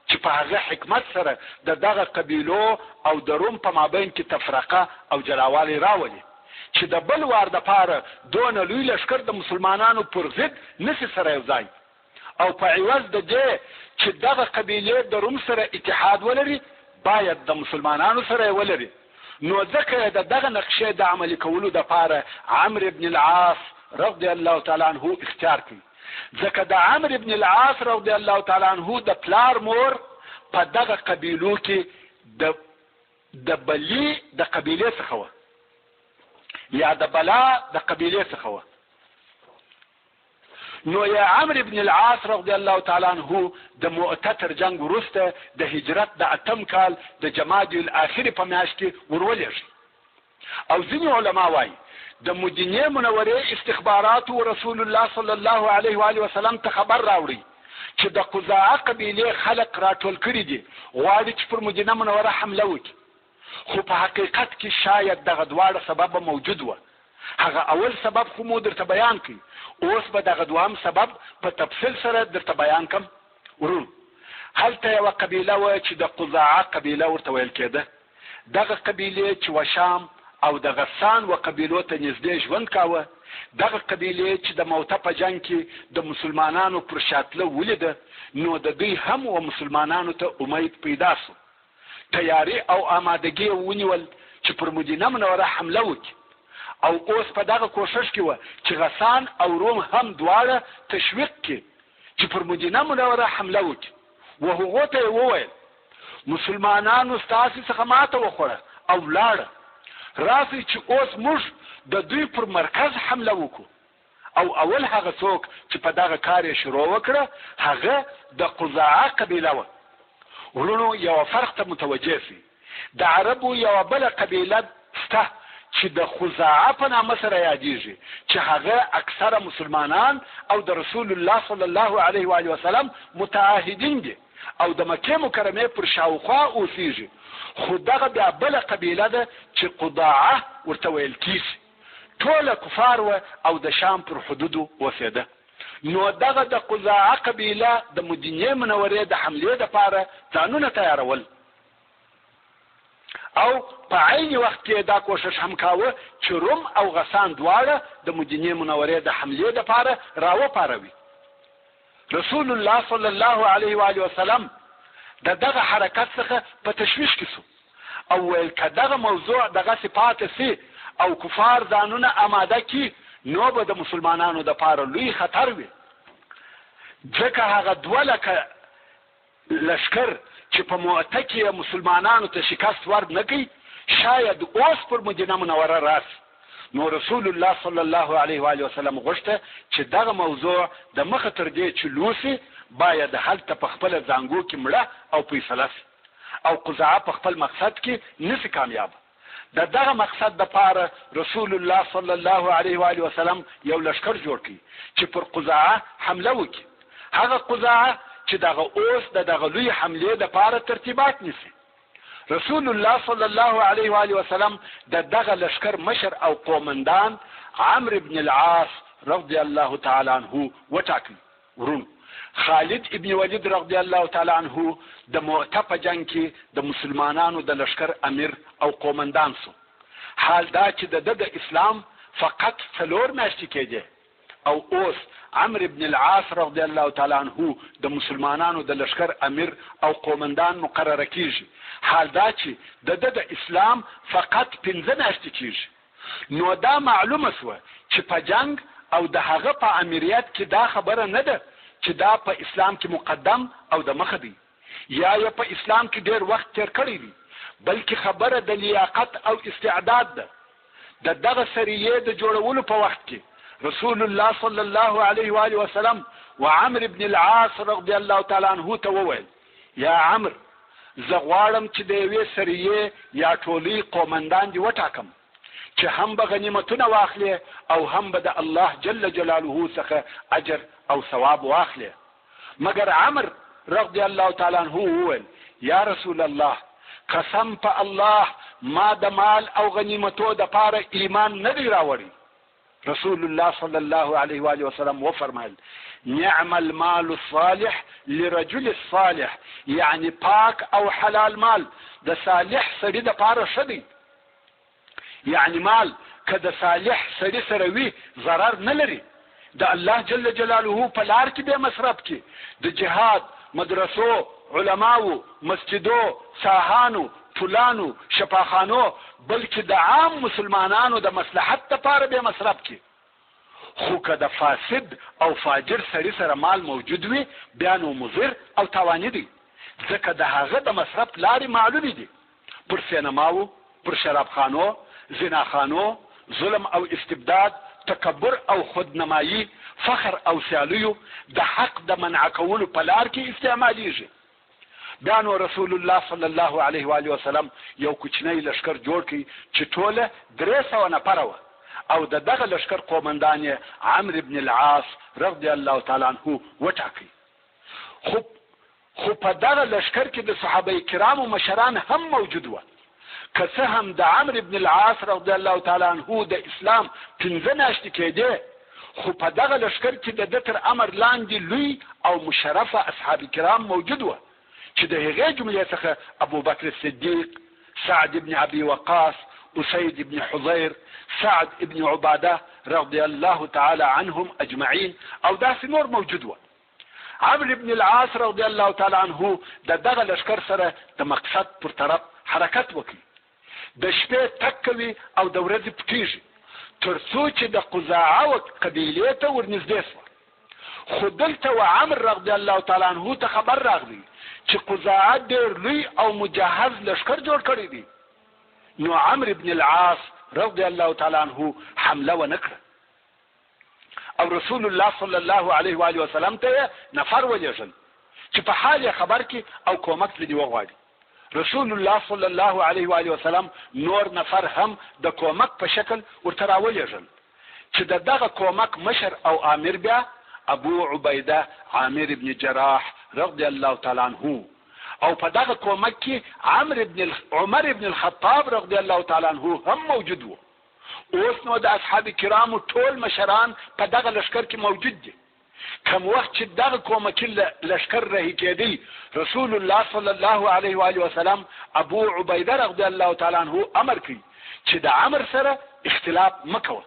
چې په هغه حکمت سره دغه قبیلو او د روم په مابین کې تفرقه او جلاوالی راولي، چې د بل وار دپاره دونه لوی لښکر د مسلمانانو پر ضد نشي سره یو ځای، او په عوض د دې چې دغه قبیلې د روم سره اتحاد ولري باید د مسلمانانو سره ولري. نو ځکه دغه نقشې د عملي کولو دپاره عمرو بن العاص رضی الله تعالی عنه اختیار کړي، ځکه د عمرو بن العاص رضی الله تعالی عنه د پلار مور په دغه قبیلو کې د بلی د قبیلې څخه وه یا د بلا د قبیلې څخه وه. نو یا عمرو بن العاص رضی الله تعالی عنه د مؤته تر جنګ وروسته د هجرت د 8 کال د جمادی الاخر په میاشت کې ورولېږي. او ځینې علما وایي د مدینې منورې استخباراتو رسول الله صلی الله علیه و آله وسلم ته خبر راوړي چې د قزاعه قبیلې خلق راټول کړي دي، غواړي چې پر مدینه منوره حمله وکړي. خو په حقیقت کې شاید دغه دواړه سبب موجود و. هغه اول سبب خو مو درته بیان کړي، اوس به دغه دوهم سبب په تفصیل سره درته بیان کړم. ورون هلته یوه قبیله وه چې د قزاعه قبیله ورته ویل کېده. دغه قبیلې چې و شام او د غسان و قبیلو ته نږدې ژوند کاوه، دغه قبیلې چې د موته په جنګ کې د مسلمانانو پر شاتله ولیده، نو د دوی هم و مسلمانانو ته امید پیدا شو. تیاری او آمادګي ونیول چې پر مدینه منوره حمله وکړي، او اوس په دغه کوشش کې وه چې غسان او روم هم دواړه تشویق کړي چې پر مدینه منوره حمله وکړي. و هغو ته یې وویل مسلمانانو ستاسې څخه ماته وخوړه او ولاړه، راسئ چې اوس موږ د دوی پر مرکز حمله وکړو. او اول هغه څوک چې په دغه کار یې شروع وکړه هغه د قزاعه قبیله وه. ورونو یوه فرق ته متوجه سي، د عربو یوه بله قبیله شته چې د خزاعه په نامه سره یادیږي، چې هغه اکثره مسلمانان او د رسول الله صلی الله علیه و آله وسلم متعاهدین دي او د مکې مکرمې پر شاوخوا اوسیږي. خو دغه بیا بله قبیله ده چې قضاعه ورته ویل کیږي، ټوله کفار وه او د شام پر حدودو اوسېده. نو دغه د قضاعه قبیله د مدینې منورې د حملې دپاره ځانونه تیارول، او په عین وخت کې دا کوشش هم کاوه چې روم او غسان دواړه د مدینې منورې د حملې دپاره راوپاروي. رسول الله صلی الله علیه و آله وسلم دغه حرکت څخه په تشویش کې شو او ویل که دغه موضوع دغسې پاتې سي او کفار ځانونه آماده کړي نو به د مسلمانانو دپاره لوی خطر وي، ځکه هغه 2 لکه لشکر چې په مؤته کې مسلمانانو ته شکست ورد نه کوي شاید اوس پر مدینه منوره راسي. نو رسول الله صلی الله علیه و آله وسلم غوښته چې دغه موضوع د مخه تر دې چې لوسي باید هلته په خپله زانګو کې مړه او فیصله سي، او قزاعه په خپل مقصد کې نسي کامیاب. دغه مقصد دپاره رسول الله صلی الله علیه و آله وسلم یو لشکر جوړ کړي چې پر قزاعه حمله وکړي. هغه قزاعه چې دغه اوس دغه لوی حملې دپاره ترتیبات نیسي. رسول الله صلی الله علیه و آله وسلم دغه لشکر مشر او قومندان عمرو بن العاص رضی الله تعالی عنه وټاکي. ورون خالد ابن ولید رضی الله تعالی عنه د مؤته په جنګ کې د مسلمانانو د لشکر امیر او قومندان شو. حال دا چې د اسلام فقط 4 میاشتې کېدې او اوس عمرو بن العاص رضی الله تعالی عنه د مسلمانانو د لشکر امیر او قومندان مقرره کیږي. حال دا چې د اسلام فقط 15 میاشتې کیږي. نو دا معلومه سوه چې په جنگ او د هغه په امریت کې دا خبره نه ده چې دا په اسلام کې مقدم او د مخه دی یا په اسلام کې ډیر وخت تیر کړی دی، بلکې خبره د لیاقت او استعداد ده. د دغه سریې د جوړولو په وخت کې رسول الله صلی الله علیه و آله وسلم وعمر بن العاص رضی الله تعالی عنه ته وویل یا عمر زه غواړم چې د یوې سریې یا ټولۍ قومندان دې وټاکم چې هم به غنیمتونه واخلي او هم به د الله جل جلاله څخه اجر او ثواب واخلي. مگر عمر رضی الله تعالی عنه وویل یا رسول الله قسم په الله ما د مال او غنیمتو د پاره ایمان نه دی راوړی. رسول الله صلی الله علیه و آله وسلم وفرمایل نعم المال الصالح لرجل الصالح، یعنی پاک او حلال مال د صالح سړي د پاره ښه دی. یعنی مال که د صالح سړي سره وي ضرر نه لري. د الله جل جلاله په لار کې به مصرف کې د جهاد، مدرسو، علماو، مسجدو، ساحانو، پلانو، شفاخانو، بلکې د عام مسلمانانو د مصلحت لپاره به مصرف کې. خو که د فاسد او فاجر سړي سره مال موجود وي بیا نو مضر او تاواني دی، ځکه د هغه د مصرف لارې معلومې دي. پر سینماو، پر شرابخانو، زناخانو، ظلم او استبداد، تکبر او خودنمایی، فخر او سیالیو د حق د منع کولو په لار کې استعمالیږي. بیا نو رسول الله صلی الله علیه و آله وسلم یو کوچنی لشکر جوړ کړي چې ټوله 300 نفره وه او د دغه لشکر قومندان یې عمرو بن العاص رضی الله تعالی عنه وټاکي. خو په دغه لشکر کې د صحابه کرامو مشران هم موجود وه. که څه هم د عمرو بن العاص رضی الله تعالی عنه د اسلام 15 میاشتې کېدې، خو په دغه لشکر کې د ده تر امر لاندې لوی او مشرفه اصحاب کرام موجود وه چې د هغې جملې څخه ابو بکر صدیق، سعد بن ابي وقاص، اسید بن حضیر، سعد بن عباده رضی الله تعالی عنهم اجمعین او داسې نور موجود وه. عمرو بن العاص رضی الله تعالی عنه د دغه لشکر سره د مقصد پر طرف حرکت وکړي. د شپې تک کوي او د ورځې پټیږي تر څو چې د قزاعه قبیلې ته ورنږدې شوه. خو دلته و عمر رضی الله تعالی عنه ته خبر راغلی چې قزاعه ډېر لوی او مجهز لشکر جوړ کړی دی. نو عمرو بن العاص رضی الله تعالی عنه حمله ونه کړه او رسول الله صلی الله علیه و آله وسلم ته نفر ولېږل چې په حال خبر کې او کومک لدی وغواړي. رسول الله صلی الله علیه و آله وسلم نور نفر هم د کومک په شکل ورته راولېږل چې دغه کومک مشر او امیر بیا ابو عبیده عامر بن جراح رضی الله تعالی عنه او په دغه کومک کې عمر بن الخطاب رضی الله تعالی عنه هم موجود وو. اوس نو د اصحاب کرامو ټول مشران په دغه لشکر کې موجود دي. کوم وخت چې دغه کومک لشکر رهي کېدی رسول الله صلی الله علیه و آله وسلم ابو عبیده رضی الله تعالی عنه امر کړي چې د عمر سره اختلاف مکوه.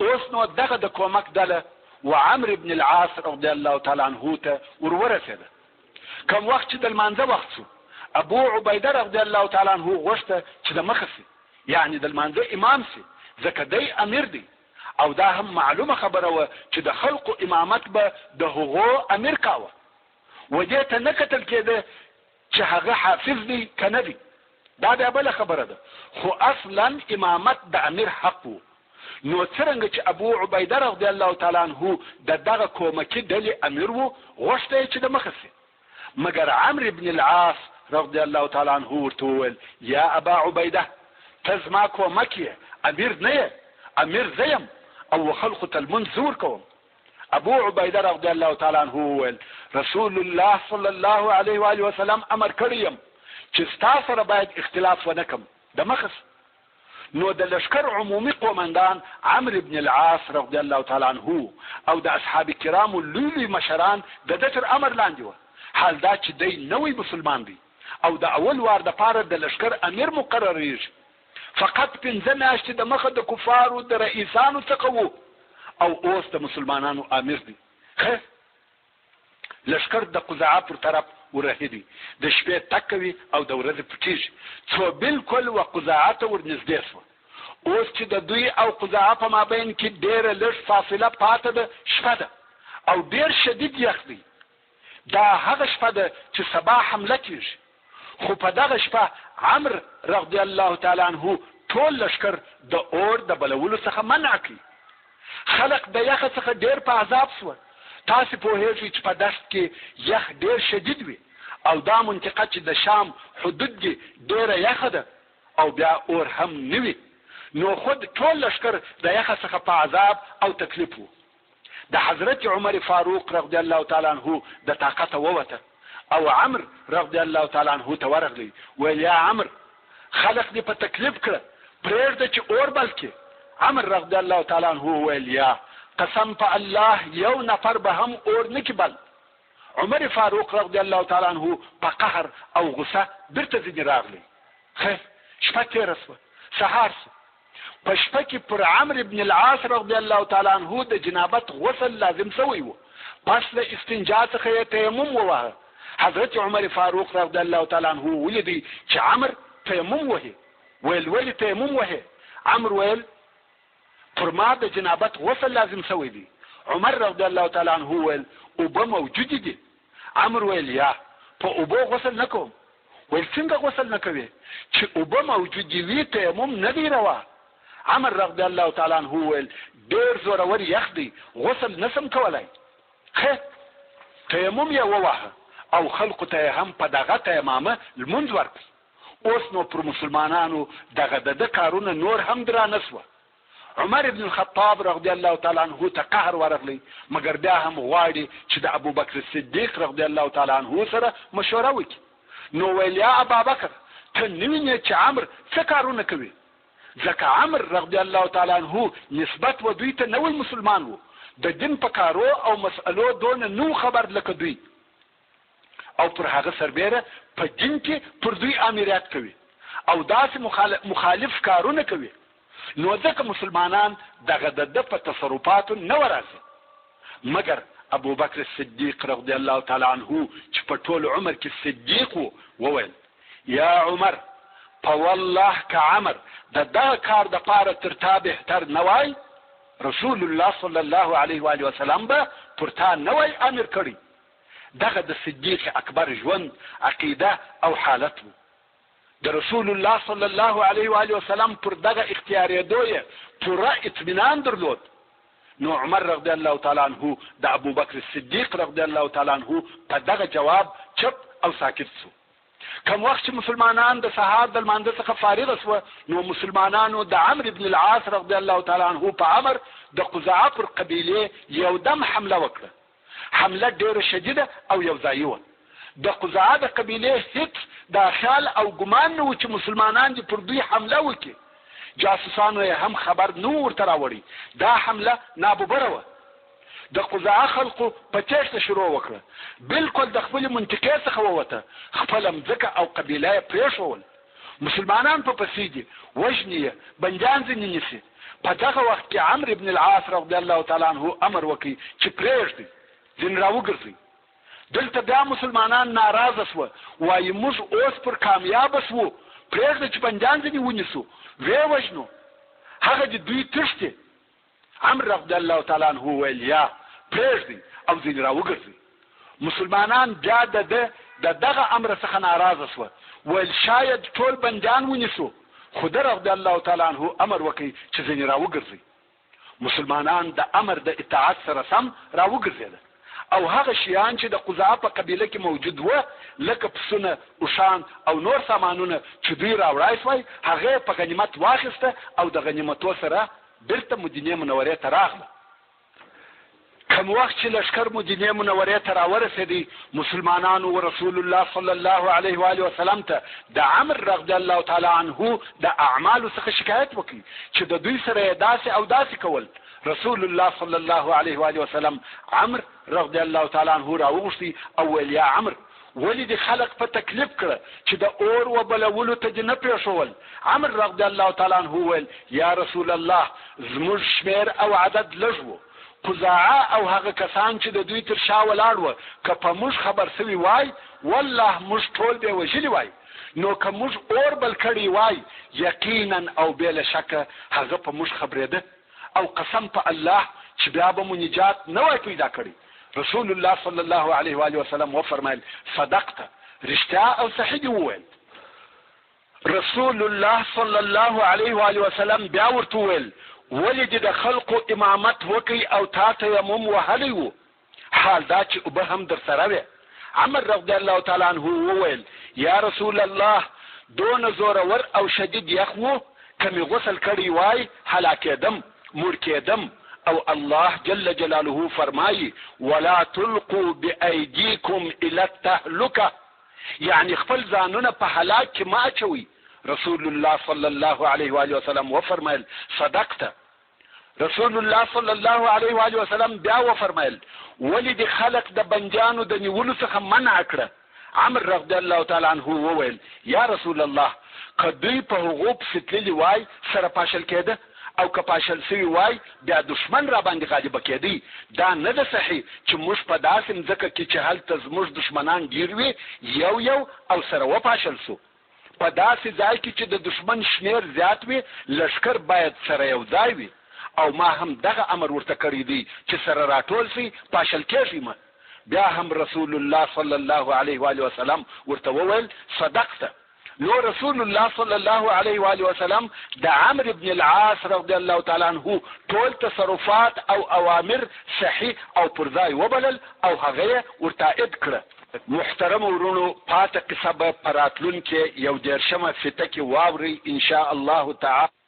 اوس نو دغه د کومک ډله و عمرو بن العاص رضی الله تعالی عنه ته ورسېده. کوم وخت چې د لمانځه وخت شو ابو عبیده رضی الله تعالی عنه غوښته چې د مخه سي، یعنی د لمانځه امام سي، ځکه دی امیر دی او دا هم معلومه خبره وه چې د خلقو امامت به د هغو امیر کاوه. وجې ته نه کتل کېده چې هغه حافظ دی که نه دی، دا بیا بله خبره ده. خو اصلا امامت د امیر حق و. نو څرنګه چې ابو عبیده رضی الله تعالی عنه د دغه کومکي ډلې امیر و غوښته یې چې د مخه سي. مگر عمرو بن العاص رضی الله تعالی عنه ورته وویل یا ابا عبیده ته زما کومک یې، امیر نه یې، امیر زه یم او خلقو ته لمونځ زور کوم. ابو عبیده رضی الله تعالی عنه وویل رسول الله صلی الله علیه و آله وسلم امر کړی یم چې ستا سره باید اختلاف ونه کم د مخه. نو د لشکر عمومي قومندان عمرو بن العاص رضی الله تعالی عنه او د اصحاب کرامو لوی مشران د ده تر امر لاندې وه. حال دا چې دی نوی مسلمان دی او د اول وار د پاره د لشکر امیر مقرریږي. فقط 15 میاشتې د مخه د کفارو د رئیسانو څخه وو او اوس د مسلمانانو امیر دی. لشکر د قزاعه پر طرف ورهدي، د شپې تک کوي او د ورځې پټیږي څو بالکل و قزاعه ته ورنږدې شوه. اوس چې د دوی او قزاعه په مابین کې ډېره لږ فاصله پاته ده، شپه ده او ډېر شدید یخ دی. دا هغه شپه ده چې سبا حمله کېږي. خو په دغه شپه عمرو رضی الله تعالی عنه ټول لشکر د اور د بلولو څخه منع کړي. خلق د یخ څخه ډېر په عذاب شوه. تاسې پوهېږئ چې په دشت کې یخ ډېر شدید وي او دا منطقه چې د شام حدود دي ډېره یخه ده او بیا اور هم نه وي، نو خود ټول لشکر د یخ څخه په عذاب او تکلیف وو. د حضرت عمر فاروق رضی الله تعالی عنه د طاقته ووته او عمرو رضی الله تعالی عنه ته ورغلی، ویل یا عمرو خلق دې په تکلیف کړه، پرېږده چې اور بل کړي. عمرو رضی الله تعالی عنه ویل یا قسم په الله یو نفر به هم اور نه کړي بل. عمر فاروق رضی الله تعالی عنه په قهر او غصه بیرته ځینې راغلی. خیر شپه تېره شوه، سهار شو. په شپه کې پر عمرو بن العاص رضی الله تعالی عنه د جنابت غسل لازم شوی و. پس د استنجا څخه یې تیمم وواهه. حضرت عمر فاروق رضی الله تعالی عنه ولیدی چې عمرو تیمم وهي. ویل ولې تیمم وهي؟ عمرو ویل پر ما د جنابت غسل لازم شوی دی. عمر رضی الله تعالی عنه ویل اوبه موجود دي. عمرو ویل یا په اوبو غسل نه کوم. ویل څنګه غسل نه کوي؟ چې اوبه موجود وي تیمم نه دی روا. عمر رضی الله تعالی عنه ویل ډېر زورور یخ دی، غسل نسم کولای. خیر تیمم یې وواهه او خلقو ته هم په دغه تیمامه لمونځ ورکړي. اوس نو پر مسلمانانو دغه د کارونه نور هم درانه شوه. عمر ابن الخطاب رضی الله تعالی عنه ته قهر ورغلی، مګر بیا هم غواړي چې د ابوبکر صدیق رضی الله تعالی عنه سره مشوره وکړي. نو ویل یا ابابکر ته نه وینې چې عمرو څه کارونه کوي؟ ځکه عمرو رضی الله تعالی عنه نسبت و دوی ته نوی مسلمان و، د دین په کارو او مسئلو دونه نو خبر لکه دوی، او پر هغه سربیره په دین کې پر دوی امریت کوي او داسې مخالف کارونه کوي. نو ځکه مسلمانان دغه د په تصرفاتو نه وراسي. مګر ابوبکر صدیق رضی الله تعالی عنه چې په ټول عمر کې صدیق و وویل یا عمر په والله که عمر د دغه کار د پاره تر تا بهتر نه وای، رسول الله صلی الله علیه و آله وسلم به پر تا نه وای امر کړی. دغه د صدیق اکبر ژوند، عقیده او حالت و. د رسول الله صلی الله علیه و آله وسلم پر دغه اختیارېدو یې پوره اطمینان درلود. نو عمر رضی الله تعالی عنه د ابوبکر صدیق رضی الله تعالی عنه په دغه جواب چپ او ساکت شو. کوم وخت چې مسلمانان د سهار د لمانځه څخه فارغ شوه، نو مسلمانانو د عمرو بن العاص رضی الله تعالی عنه په امر د قزاعه پر قبیلې یو دم حمله وکړه. حمله ډېره شدیده او یو ځایي وه. د قزاعه د قبیلې هیڅ دا خیال او ګمان نه و چې مسلمانان دې پر دوی حمله وکړي. جاسوسانو یې هم خبر نه ورته راوړي. دا حمله ناببره وه. د قزاعه خلقو په تېښته شروع وکړه، بالکل د خپلې منطقې څخه ووته، خپله مځکه او قبیله یې پرېښول. مسلمانان په پسې دي، وژني یې، بندیان ځینې نیسي. په دغه وخت کې عمرو بن العاص رضی الله تعالی عنه امر وکړي چې پرېږدئ، ځینې راوګرځئ. دلته بیا مسلمانان ناراضه شوه، وایي موږ اوس پر کامیابه شوو، پرېږده چې بندیان ځینې ونیسو، ویې وژنو، هغه د دوی تښتې. عمرو رضی الله تعالی عنه ویل یا پرېږدئ او ځینې راوګرځئ. مسلمانان بیا د دغه امر څخه ناراضه شوه، ویل شاید ټول بندیان ونیسو، خو ده رضی الله تعالی عنه امر وکړي چې ځینې راوګرځئ. مسلمانان د امر د اطاعت سره سم راوګرځېدل او هغه شیان چې د قزاعه په قبیله کې موجود وه، لکه پسونه، اوښان او نور سامانونه چې دوی راوړای شوی، هغه په غنیمت واخیسته او د غنیمتو سره بیرته مدینې منورې ته راغله. کوم وخت چې لشکر مدینې منورې ته راورسېدی، مسلمانانو و رسول الله صلی الله علیه و آله وسلم ته د عمرو رضی الله تعالی عنه د اعمالو څخه شکایت وکړي چې د دوی سره یې داسې او داسې کول. رسول الله صلی الله علیه و آله وسلم عمرو رضی الله تعالی عنه راوغوښتي او ویل یا عمرو ولې دې خلق په تکلیف کړه چې د اور و بلولو ته دې نه پرېښول؟ عمرو رضی الله تعالی عنه ویل یا رسول الله زموږ شمیر او عدد لږ و، قزاعه او هغه کسان چې د دوی تر شا ولاړ وه که په موږ خبر سوي وای والله موږ ټول به وژلي وای. نو که موږ اور بل کړی وای یقینا او بلا شک هغه په موږ خبرېده او قسم په الله چې بیا به مو نجات نه وای پیدا کړی. رسول الله صلی الله علیه و آله وسلم وفرمایل صدقت، رښتیا او صحیح وویل. رسول الله صلی الله علیه و آله وسلم بیا ورته وویل ولې د خلقو امامت وکي او تا تیمم وهلی وو، حال دا چې اوبه هم در سره وي. عمر رضی الله تعالی عنه وویل یا رسول الله دون زورور او شدید یخ وو، کمی غسل کړی وای هلاکېدم مړ کېدم. او الله جل جلاله فرمایي ولا تلقوا بأيديكم الى التهلكه، یعنی خپل ځانونه په هلاک کې ما اچوي. رسول الله صلی الله علیه و آله وسلم وفرمایل صدقت. رسول الله صلی الله علیه و آله وسلم بیا وفرمایل ولی د خلق د بنجانو د نیولو څخه منع کړه. عمر رضی الله تعالی عنه وویل یا رسول الله که دوی په هغو پسې تللي وای سره پاشل کېده او که پاشل سوي وای بیا دشمن را باندې غالبه کېدی. دا نه ده صحیح چې موږ په داسې مځکه کې چې هلته زموږ دشمنان ډېر وي یو یو او سره وپاشل سو. په داسې ځای کې چې د دشمن شمیر زیات وي لښکر باید سره یو ځای وي. او ما هم دغه امر ورته کړی دی چې سره راټول سي پاشل کېږي ما. بیا هم رسول الله صلی الله علیه و آله وسلم ورته وویل صدقت. نو رسول الله صلی الله علیه و آله وسلم د عمرو بن العاص رضی الله تعالی عنه ټول تصرفات او اوامر صحیح او پر ځای وبلل او هغه ورتائید کړه. محترم ورونو پاتې قصه به په راتلونکي 11 فته کې واوري ان شاء الله تعالی.